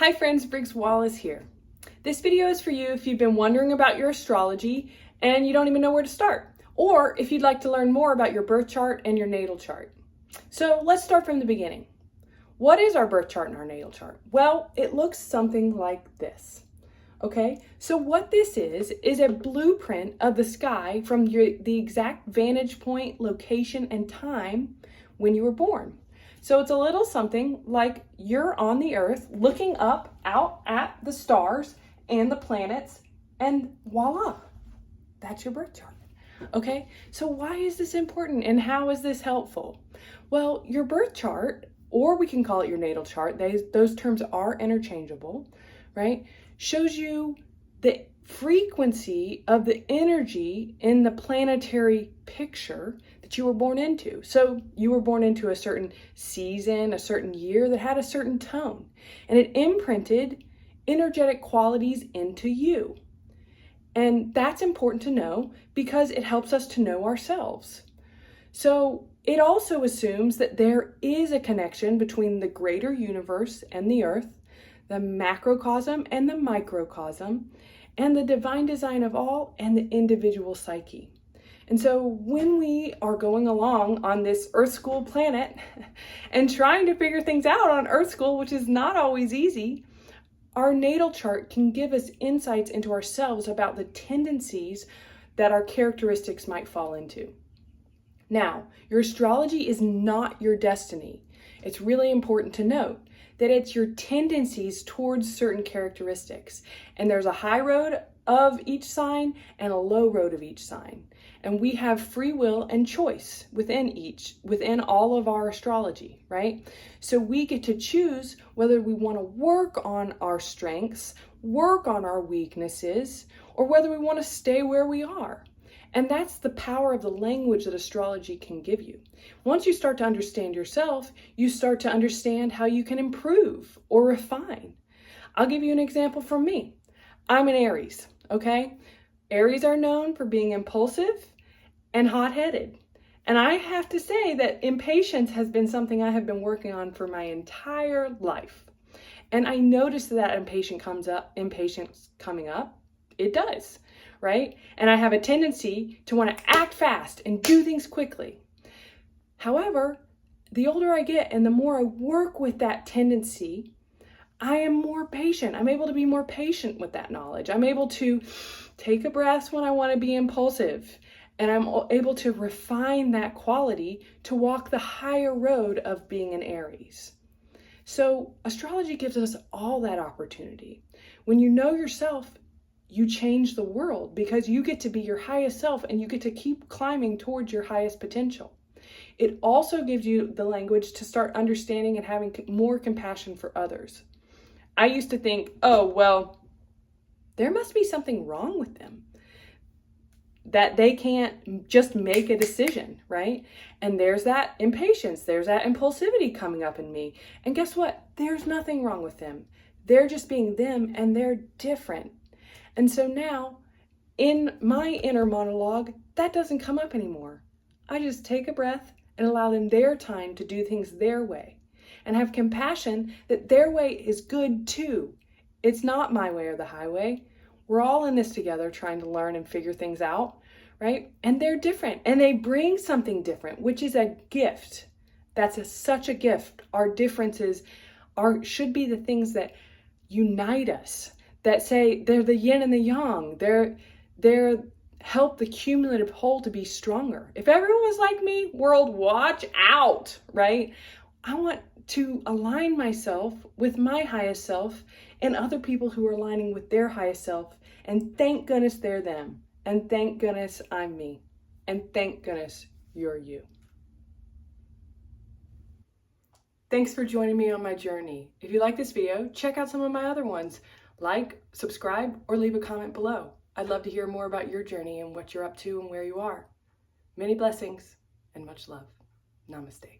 Hi friends, Briggs Wallace here. This video is for you if you've been wondering about your astrology and you don't even know where to start, or if you'd like to learn more about your birth chart and your natal chart. So let's start from the beginning. What is our birth chart and our natal chart? Well, it looks something like this. Okay, so what this is a blueprint of the sky from the exact vantage point, location, and time when you were born. So it's a little something like you're on the earth looking up out at the stars and the planets, and voila, that's your birth chart. Okay, so why is this important and how is this helpful? Well, your birth chart, or we can call it your natal chart, those terms are interchangeable, right? Shows you the frequency of the energy in the planetary picture that you were born into. So you were born into a certain season, a certain year that had a certain tone, and it imprinted energetic qualities into you. And that's important to know because it helps us to know ourselves. So it also assumes that there is a connection between the greater universe and the earth, the macrocosm and the microcosm, and the divine design of all and the individual psyche. And so when we are going along on this Earth School planet and trying to figure things out on Earth School, which is not always easy, our natal chart can give us insights into ourselves about the tendencies that our characteristics might fall into. Now, your astrology is not your destiny. It's really important to note that it's your tendencies towards certain characteristics. And there's a high road of each sign and a low road of each sign. And we have free will and choice within all of our astrology, right? So we get to choose whether we want to work on our strengths, work on our weaknesses, or whether we want to stay where we are. And that's the power of the language that astrology can give you. Once you start to understand yourself, you start to understand how you can improve or refine. I'll give you an example from me. I'm an Aries, okay? Aries are known for being impulsive and hot-headed. And I have to say that impatience has been something I have been working on for my entire life. And I notice that impatience coming up. It does. Right? And I have a tendency to want to act fast and do things quickly. However, the older I get and the more I work with that tendency, I am more patient. I'm able to be more patient with that knowledge. I'm able to take a breath when I want to be impulsive, and I'm able to refine that quality to walk the higher road of being an Aries. So astrology gives us all that opportunity. When you know yourself, you change the world because you get to be your highest self and you get to keep climbing towards your highest potential. It also gives you the language to start understanding and having more compassion for others. I used to think, oh, well, there must be something wrong with them, that they can't just make a decision, right? And there's that impatience, there's that impulsivity coming up in me. And guess what? There's nothing wrong with them. They're just being them and they're different. And so now, in my inner monologue, that doesn't come up anymore. I just take a breath and allow them their time to do things their way and have compassion that their way is good too. It's not my way or the highway. We're all in this together trying to learn and figure things out, right? And they're different and they bring something different, which is a gift. That's such a gift. Our differences should be the things that unite us, that say they're the yin and the yang. They're help the cumulative whole to be stronger. If everyone was like me, world, watch out, right? I want to align myself with my highest self and other people who are aligning with their highest self. And thank goodness they're them. And thank goodness I'm me. And thank goodness you're you. Thanks for joining me on my journey. If you like this video, check out some of my other ones. Like, subscribe, or leave a comment below. I'd love to hear more about your journey and what you're up to and where you are. Many blessings and much love. Namaste.